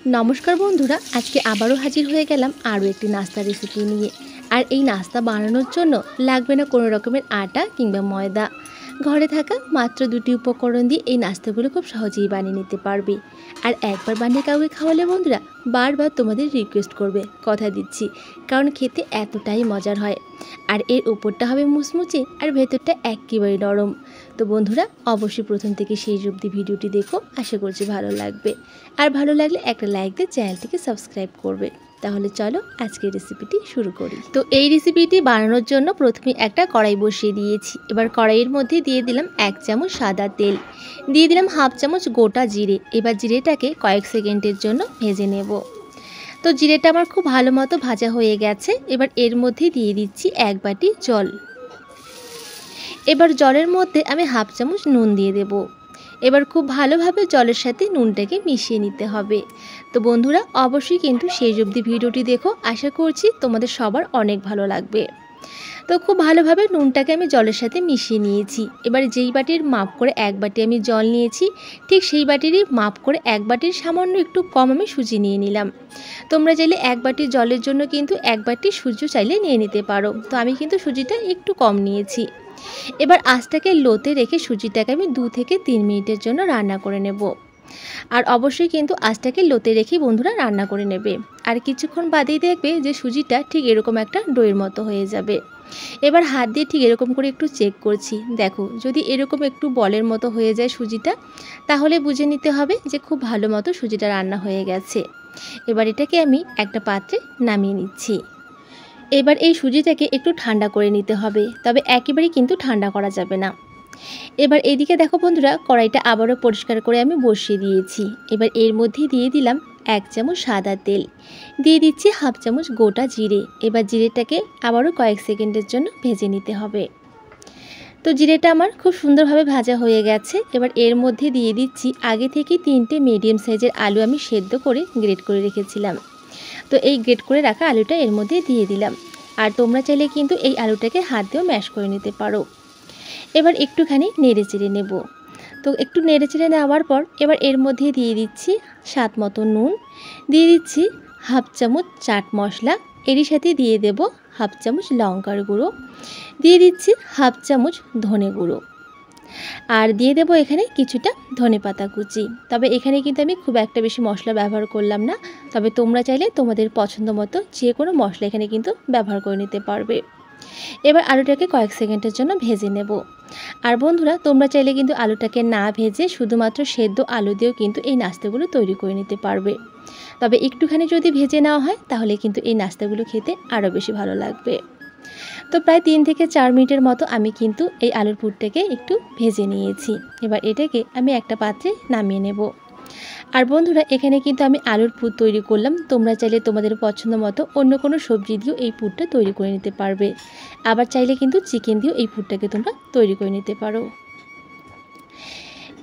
नमस्कार बंधुरा आज के आबारो हाजिर हो गेलाम आरो एकटी नास्ता रेसिपि निये। और ये नास्ता बानानोर जोन्नो लागबे ना कोनो रकमेर आटा किंबा मयदा, घरे थाका मात्र दुटी उपकरण दिए ये नास्तागुलो खूब सहजेई बानिये निते पारबे। और एकबार बानिये काउके खाওয়ালে बंधुरा बार बार तोमादेर रिक्वेस्ट करबे, कथा दिচ্ছি, कारण खेते एतटाई मजार हय। और एर उपरटा हबे मुचमुचे और भेतरटा एकेबारे नरम। तो बंधुरा अवश्य प्रथम थेके शेष अब्दि भिडियोटी देखो, आशा करछि भालो लागबे। और भालो लागले एकटा लाइक दिये चैनलटिके सबस्क्राइब करबे। ताहले चलो आजके रेसिपिटी शुरू करी। तो এই রেসিপিটি বানানোর জন্য প্রথমে একটা কড়াই বসিয়ে দিয়েছি। এবার কড়াইয়ের মধ্যে দিয়ে দিলাম 1 চামচ সাদা তেল, দিয়ে দিলাম হাফ চামচ গোটা জিরে। এবার জিরেটাকে কয়েক সেকেন্ডের জন্য ভেজে নেব। তো জিরেটা আমার খুব ভালো মতো ভাজা হয়ে গেছে। এবার এর মধ্যে দিয়ে দিচ্ছি 1 বাটি জল। এবার জলের মধ্যে আমি হাফ চামচ নুন দিয়ে দেব। এবার খুব ভালোভাবে জলের সাথে নুনটাকে মিশিয়ে নিতে হবে। তো বন্ধুরা অবশ্যই কিন্তু শেষ অবধি ভিডিওটি দেখো, আশা করছি তোমাদের সবার অনেক ভালো লাগবে। তো খুব ভালোভাবে নুনটাকে আমি জলের সাথে মিশিয়ে নিয়েছি। এবার যেই বাটির মাপ করে 1 বাটি আমি জল নিয়েছি, ঠিক সেই বাটিরই মাপ করে 1 বাটির সামান্য একটু কম আমি সুজি নিয়ে নিলাম। তোমরা চাইলে 1 বাটি জলের জন্য কিন্তু 1 বাটি সুজিও চাইলে নিয়ে নিতে পারো। তো আমি কিন্তু সুজিটা একটু কম নিয়েছি। এবার আঁচটাকে লোতে রেখে সুজিটাকে আমি 2 থেকে 3 মিনিটের জন্য রান্না করে নেব। আর অবশ্যই কিন্তু আঁচটাকে লোতে রেখে বন্ধুরা রান্না করে নেবে। আর কিছুক্ষণ বাদেই দেখবে যে সুজিটা ঠিক এরকম একটা ডোয়ের মতো হয়ে যাবে। এবার হাত দিয়ে ঠিক এরকম করে একটু চেক করছি, দেখো যদি এরকম একটু বলের মতো হয়ে যায় সুজিটা, তাহলে বুঝে নিতে হবে যে খুব ভালো মতো সুজিটা রান্না হয়ে গেছে। এবার এটাকে আমি একটা পাত্রে নামিয়ে নিচ্ছি। এবার এই সুজিটাকে একটু ঠান্ডা করে নিতে হবে, তবে একেবারেই কিন্তু ঠান্ডা করা যাবে না। এবার এদিকে দেখো বন্ধুরা কড়াইটা আবারও পরিষ্কার করে আমি বসিয়ে দিয়েছি। এবার এর মধ্যে দিয়ে দিলাম 1 চামচ সাদা তেল, দিয়ে দিচ্ছি হাফ চামচ গোটা জিরে। এবার জিরেটাকে আবারও কয়েক সেকেন্ডের জন্য ভেজে নিতে হবে। তো জিরেটা আমার খুব সুন্দরভাবে ভাজা হয়ে গেছে। এবার এর মধ্যে দিয়ে দিচ্ছি আগে থেকে 3টে মিডিয়াম সাইজের আলু আমি সেদ্ধ করে গ্রেট করে রেখেছিলাম। তো এই গ্রেট করে রাখা আলুটা এর মধ্যে দিয়ে দিলাম। আর তোমরা চাইলে কিন্তু এই আলুটাকে হাত দিয়েও ম্যাশ করে নিতে পারো। এবার একটুখানি নেড়ে চেড়ে নেব। তো একটু নেড়ে চেড়ে নেওয়ার পর এবার এর মধ্যে দিয়ে দিচ্ছি স্বাদ মতো নুন, দিয়ে দিচ্ছি হাফ চামচ চাট মশলা, এরই সাথে দিয়ে দেব হাফ চামচ লঙ্কার গুঁড়ো, দিয়ে দিচ্ছি হাফ চামচ ধনে গুঁড়ো, আর দিয়ে দেব এখানে কিছুটা ধনেপাতা কুচি। তবে এখানে কিন্তু আমি খুব একটা বেশি মশলা ব্যবহার করলাম না, তবে তোমরা চাইলে তোমাদের পছন্দ মতো যে কোনো মশলা এখানে কিন্তু ব্যবহার করে নিতে পারবে। এবার আলুটাকে কয়েক সেকেন্ডের জন্য ভেজে নেব। আর বন্ধুরা তোমরা চাইলে কিন্তু আলুটাকে না ভেজে শুধুমাত্র সেদ্ধ আলু দিয়েও কিন্তু এই নাস্তাগুলো তৈরি করে নিতে পারবে। তবে একটুখানি যদি ভেজে নেওয়া হয় তাহলে কিন্তু এই নাস্তাগুলো খেতে আরও বেশি ভালো লাগবে। তো প্রায় 3 থেকে 4 মিনিটের মতো আমি কিন্তু এই আলুর পুরটাকে একটু ভেজে নিয়েছি। এবার এটাকে আমি একটা পাত্রে নামিয়ে নেব। আর বন্ধুরা এখানে কিন্তু আমি আলুর পুর তৈরি করলাম, তোমরা চাইলে তোমাদের পছন্দ মতো অন্য কোনো সবজি দিয়েও এই পুরটা তৈরি করে নিতে পারবে। আবার চাইলে কিন্তু চিকেন দিয়েও এই পুরটাকে তোমরা তৈরি করে নিতে পারো।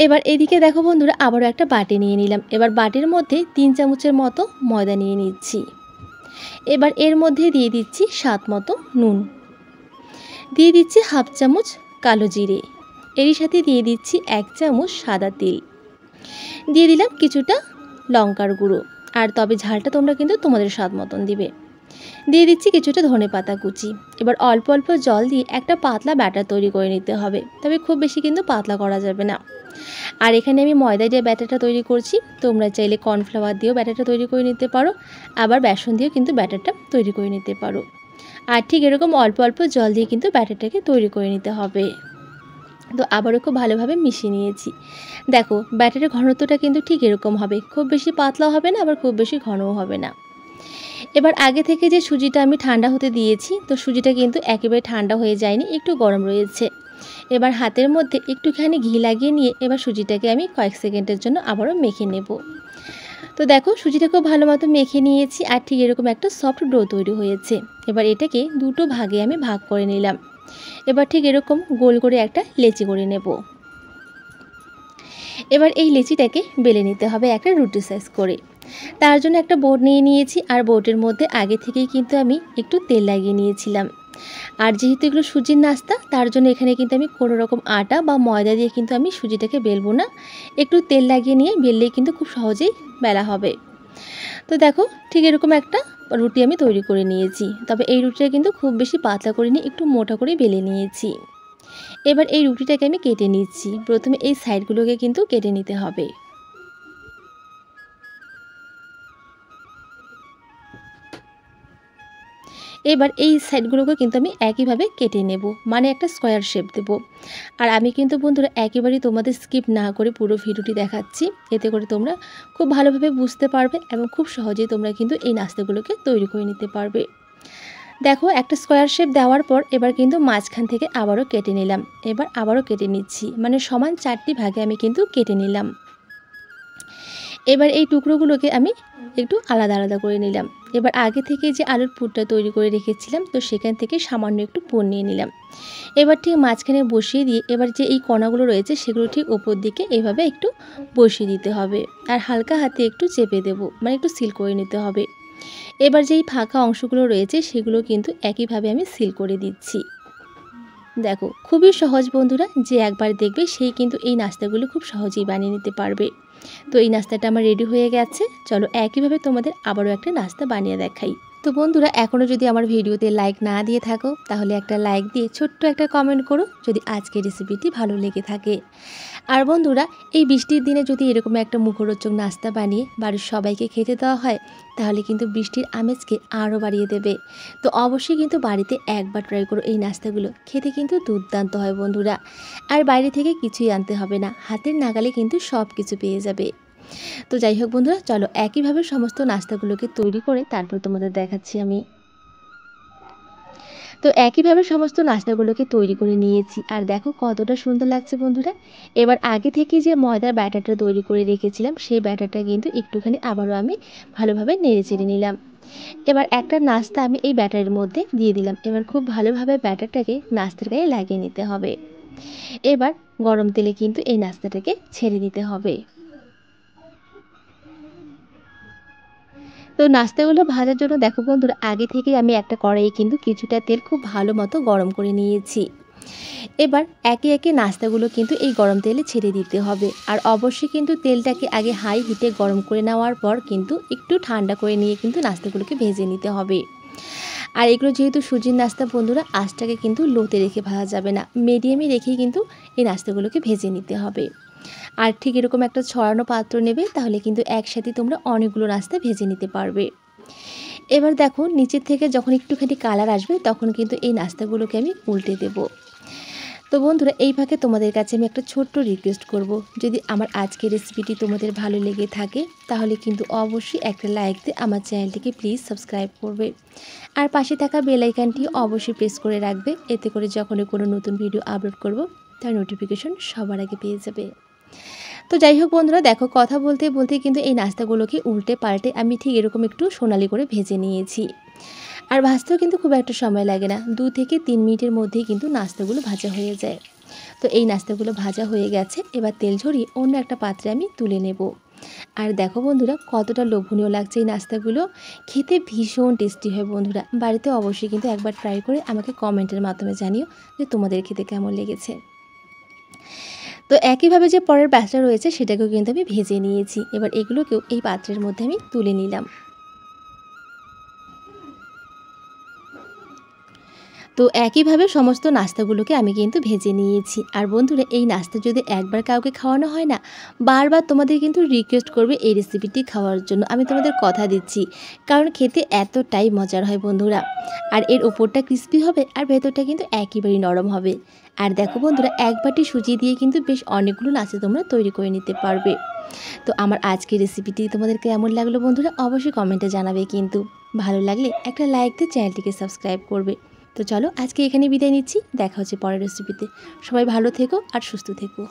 এবার এদিকে দেখো বন্ধুরা আবারও একটা বাটি নিয়ে নিলাম। এবার বাটির মধ্যে 3 চামচের মতো ময়দা নিয়ে নিচ্ছি। এবার এর মধ্যে দিয়ে দিচ্ছি স্বাদ মতো নুন, দিয়ে দিচ্ছি হাফ চামচ কালো জিরে, এরই সাথে দিয়ে দিচ্ছি 1 চামচ সাদা তেল, দিয়ে দিলাম কিছুটা লঙ্কার গুঁড়ো। আর তবে ঝালটা তোমরা কিন্তু তোমাদের স্বাদ মতন দিবে। দিয়ে দিচ্ছি কিছুটা ধনেপাতা কুচি। এবার অল্প অল্প জল দিয়ে একটা পাতলা ব্যাটার তৈরি করে নিতে হবে, তবে খুব বেশি কিন্তু পাতলা করা যাবে না। আর এখানে আমি ময়দা দিয়ে ব্যাটারটা তৈরি করছি, তোমরা চাইলে কর্নফ্লাওয়ার দিয়েও ব্যাটারটা তৈরি করে নিতে পারো, আবার বেসন দিয়েও কিন্তু ব্যাটারটা তৈরি করে নিতে পারো। আর ঠিক এরকম অল্প অল্প জল দিয়ে কিন্তু ব্যাটারটাকে তৈরি করে নিতে হবে। তো আবারও খুব ভালোভাবে মিশিয়ে নিয়েছি। দেখো ব্যাটারের ঘনত্বটা কিন্তু ঠিক এরকম হবে, খুব বেশি পাতলাও হবে না আবার খুব বেশি ঘনও হবে না। এবার আগে থেকে যে সুজিটা আমি ঠান্ডা হতে দিয়েছি, তো সুজিটা কিন্তু একেবারে ঠান্ডা হয়ে যায়নি, একটু গরম রয়েছে। এবার হাতের মধ্যে একটুখানি ঘি লাগিয়ে নিয়ে এবার সুজিটাকে আমি কয়েক সেকেন্ডের জন্য আবারও মেখে নেব। তো দেখো সুজিটা খুব ভালো মতো মেখে নিয়েছি আর ঠিক এরকম একটা সফট ডো তৈরি হয়েছে। এবার এটাকে দুটো ভাগে আমি ভাগ করে নিলাম। এবার ঠিক এরকম গোল করে একটা লেচি করে নেব। এবার এই লেচিটাকে বেলে নিতে হবে একটা রুটি সাইজ করে। তার জন্য একটা বোর্ড নিয়ে নিয়েছি, আর বোর্ডের মধ্যে আগে থেকেই কিন্তু আমি একটু তেল লাগিয়ে নিয়েছিলাম। আর যেহেতু এগুলো সুজির নাস্তা, তার জন্য এখানে কিন্তু আমি কোনো রকম আটা বা ময়দা দিয়ে কিন্তু আমি সুজিটাকে বেলবো না, একটু তেল লাগিয়ে নিয়ে বেললেই কিন্তু খুব সহজেই বেলা হবে। তো দেখো ঠিক এরকম একটা রুটি আমি তৈরি করে নিয়েছি। তবে এই রুটিটা কিন্তু খুব বেশি পাতলা করিনি, একটু মোটা করে বেলে নিয়েছি। এবার এই রুটিটাকে আমি কেটে নিচ্ছি। প্রথমে এই সাইডগুলোকে কিন্তু কেটে নিতে হবে। এবার এই সাইডগুলোকে কিন্তু আমি একইভাবে কেটে নেব, মানে একটা স্কোয়ার শেপ দেব। আর আমি কিন্তু বন্ধুরা একেবারেই তোমাদের স্কিপ না করে পুরো ভিডিওটি দেখাচ্ছি, এতে করে তোমরা খুব ভালোভাবে বুঝতে পারবে এবং খুব সহজেই তোমরা কিন্তু এই নাস্তাগুলোকে তৈরি করে নিতে পারবে। দেখো একটা স্কোয়ার শেপ দেওয়ার পর এবার কিন্তু মাঝখান থেকে আবারও কেটে নিলাম। এবার আবারও কেটে নিচ্ছি, মানে সমান 4টি ভাগে আমি কিন্তু কেটে নিলাম। এবার এই টুকরোগুলোকে আমি একটু আলাদা আলাদা করে নিলাম। এবার আগে থেকে যে আলুর পুরটা তৈরি করে রেখেছিলাম, তো সেখান থেকে সামান্য একটু পুর নিয়ে নিলাম। এবার ঠিক মাঝখানে বসিয়ে দিয়ে এবার যে এই কণাগুলো রয়েছে সেগুলো ঠিক ওপর দিকে এভাবে একটু বসিয়ে দিতে হবে। আর হালকা হাতে একটু চেপে দেবো, মানে একটু সিল করে নিতে হবে। এবার যেই ফাঁকা অংশগুলো রয়েছে সেগুলো কিন্তু একইভাবে আমি সিল করে দিচ্ছি। দেখো খুবই সহজ বন্ধুরা, যে একবার দেখবে সেই কিন্তু এই নাস্তাগুলো খুব সহজেই বানিয়ে নিতে পারবে। তো এই নাস্তাটা আমার রেডি হয়ে গেছে। চলো একইভাবে তোমাদের আবারও একটা নাস্তা বানিয়ে দেখাই। তো বন্ধুরা এখনও যদি আমার ভিডিওতে লাইক না দিয়ে থাকো তাহলে একটা লাইক দিয়ে ছোট্ট একটা কমেন্ট করো যদি আজকের রেসিপিটি ভালো লেগে থাকে। আর বন্ধুরা এই বৃষ্টির দিনে যদি এরকম একটা মুখরোচক নাস্তা বানিয়ে বাড়ির সবাইকে খেতে দেওয়া হয় তাহলে কিন্তু বৃষ্টির আমেজকে আরও বাড়িয়ে দেবে। তো অবশ্যই কিন্তু বাড়িতে একবার ট্রাই করো, এই নাস্তাগুলো খেতে কিন্তু দুর্দান্ত হয় বন্ধুরা। আর বাইরে থেকে কিছুই আনতে হবে না, হাতের নাগালে কিন্তু সব কিছু পেয়ে যাবে। তো যাই হোক বন্ধুরা, চলো একইভাবে সমস্ত নাস্তাগুলোকে তৈরি করে তারপর তোমাদের দেখাচ্ছি আমি। তো একইভাবে সমস্ত নাস্তাগুলোকে তৈরি করে নিয়েছি। আর দেখো কতটা সুন্দর লাগছে বন্ধুরা। এবার আগে থেকে যে ময়দার ব্যাটারটা তৈরি করে রেখেছিলাম সেই ব্যাটারটা কিন্তু একটুখানি আবারও আমি ভালোভাবে নেড়ে চেড়ে নিলাম। এবার একটা নাস্তা আমি এই ব্যাটারের মধ্যে দিয়ে দিলাম। এবার খুব ভালোভাবে ব্যাটারটাকে নাস্তার গায়ে লাগিয়ে নিতে হবে। এবার গরম তেলে কিন্তু এই নাস্তাটাকে ছেড়ে দিতে হবে। তো নাস্তাগুলো ভাজার জন্য দেখো বন্ধুরা আগে থেকে আমি একটা কড়াইয়ে কিন্তু কিছুটা তেল খুব ভালো মতো গরম করে নিয়েছি। এবার একে একে নাস্তাগুলো কিন্তু এই গরম তেলে ছেড়ে দিতে হবে। আর অবশ্যই কিন্তু তেলটাকে আগে হাই হিটে গরম করে নেওয়ার পর কিন্তু একটু ঠান্ডা করে নিয়ে কিন্তু নাস্তাগুলোকে ভেজে নিতে হবে। আর এগুলো যেহেতু সুজির নাস্তা বন্ধুরা, আঁচটাকে কিন্তু লোতে রেখে ভাজা যাবে না, মিডিয়ামে রেখেই কিন্তু এই নাস্তাগুলোকে ভেজে নিতে হবে। আর ঠিক এরকম একটা ছড়ানো পাত্র নেবে, তাহলে কিন্তু একসাথে তোমরা অনেকগুলো নাস্তা ভেজে নিতে পারবে। এবার দেখো নিচের থেকে যখন একটুখানি কালার আসবে তখন কিন্তু এই নাস্তাগুলোকে আমি উল্টে দেব। তো বন্ধুরা এই ফাঁকে তোমাদের কাছে আমি একটা ছোট্ট রিকোয়েস্ট করব, যদি আমার আজকের রেসিপিটি তোমাদের ভালো লেগে থাকে তাহলে কিন্তু অবশ্যই একটা লাইক দিয়ে আমার চ্যানেলটিকে প্লিজ সাবস্ক্রাইব করবে। আর পাশে থাকা বেল আইকনটি অবশ্যই প্রেস করে রাখবে, এতে করে যখনই কোনো নতুন ভিডিও আপলোড করব তার নোটিফিকেশন সবার আগে পেয়ে যাবে। তো যাই হোক বন্ধুরা দেখো কথা বলতে বলতে কিন্তু এই নাস্তাগুলোকে উল্টে পাল্টে আমি ঠিক এরকম একটু সোনালি করে ভেজে নিয়েছি। আর ভাজতেও কিন্তু খুব একটা সময় লাগে না, 2 থেকে 3 মিনিটের মধ্যেই কিন্তু নাস্তাগুলো ভাজা হয়ে যায়। তো এই নাস্তাগুলো ভাজা হয়ে গেছে, এবার তেল ঝরিয়ে অন্য একটা পাত্রে আমি তুলে নেব। আর দেখো বন্ধুরা কতটা লোভনীয় লাগছে এই নাস্তাগুলো, খেতে ভীষণ টেস্টি হয় বন্ধুরা। বাড়িতে অবশ্যই কিন্তু একবার ট্রাই করে আমাকে কমেন্টের মাধ্যমে জানিও যে তোমাদের খেতে কেমন লেগেছে। তো একইভাবে যে পরের ব্যাচটা রয়েছে সেটাকেও কিন্তু আমি ভেজে নিয়েছি। এবার এগুলোকেও এই পাত্রের মধ্যে আমি তুলে নিলাম। তো একইভাবে সমস্ত নাস্তাগুলোকে আমি কিন্তু ভেজে নিয়েছি। আর বন্ধুরা এই নাস্তা যদি একবার কাউকে খাওয়ানো হয় না, বারবার তোমাদের কিন্তু রিকোয়েস্ট করবে এই রেসিপিটি খাওয়ার জন্য, আমি তোমাদের কথা দিচ্ছি। কারণ খেতে এতটাই মজার হয় বন্ধুরা। আর এর ওপরটা ক্রিস্পি হবে আর ভেতরটা কিন্তু একেবারেই নরম হবে। আর দেখো বন্ধুরা এক বাটি সুজি দিয়ে কিন্তু বেশ অনেকগুলো নাস্তা তোমরা তৈরি করে নিতে পারবে। তো আমার আজকের রেসিপিটি তোমাদের কেমন লাগলো বন্ধুরা অবশ্যই কমেন্টে জানাবে কিন্তু। ভালো লাগলে একটা লাইক দিয়ে চ্যানেলটিকে সাবস্ক্রাইব করবে। তো চলো আজকে এখানে বিদায় নিচ্ছি, দেখা হচ্ছে পরের রেসিপিতে। সবাই ভালো থেকো আর সুস্থ থেকো।